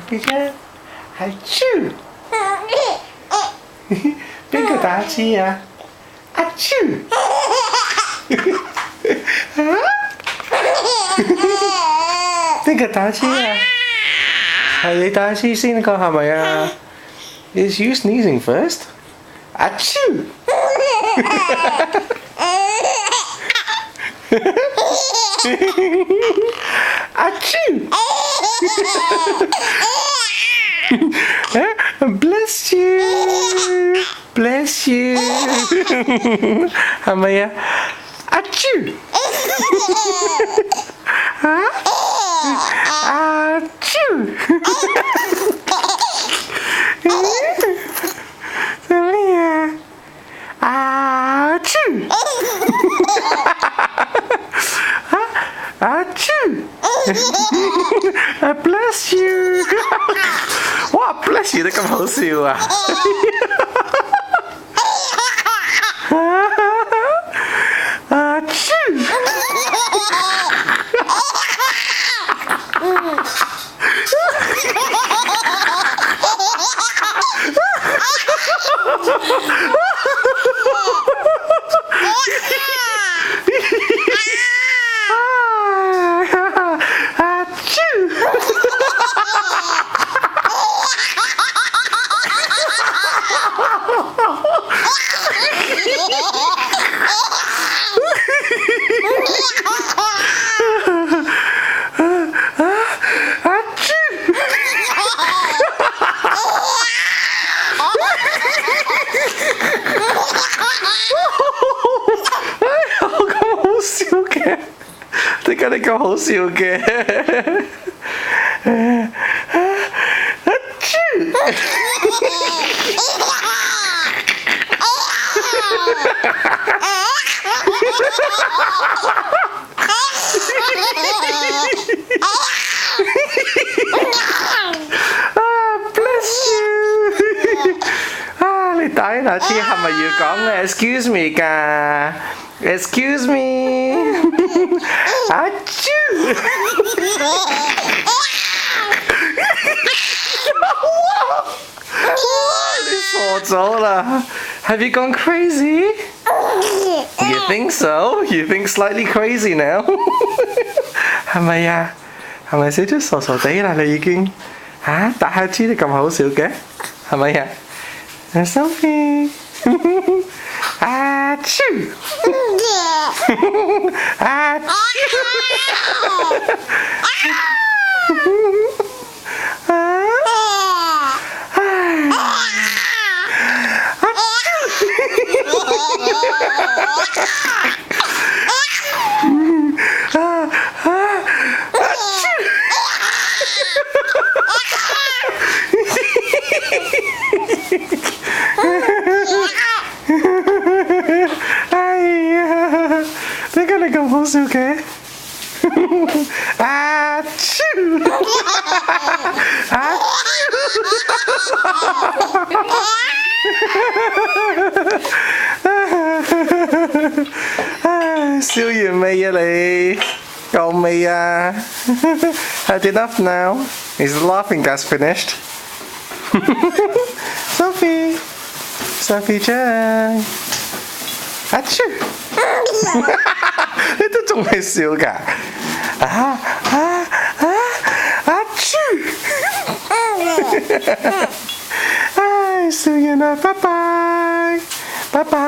邊個？係豬。邊個打支啊？阿豬。邊個打支啊？係你打支先個係咪啊 ？Is you sneezing first？ 阿豬。阿豬。Bless you, bless you， 係咪啊？阿豬，啊？阿豬，做咩啊？阿豬，阿豬，bless you。哇 ，bless you 都咁好笑啊！阿豬，點解你咁好笑嘅？阿豬，bless you。你打一下次係咪要講 excuse me 㗎？Excuse me， 阿豬，你傻咗啦 ？Have you gone crazy? You think so? You think slightly crazy now? 係咪啊？係咪少咗傻傻地啦？你已經嚇打下豬你咁好笑嘅？係咪啊 ？Sophie。阿豬，阿豬，點解你咁好笑嘅？阿豬，阿豬，笑完未啊你？夠未啊？Had enough now? Is the laughing gas finished? Sophie, Sophie 姐，阿豬。你都仲係笑㗎？阿豬！唉，笑完啦，拜拜，拜拜。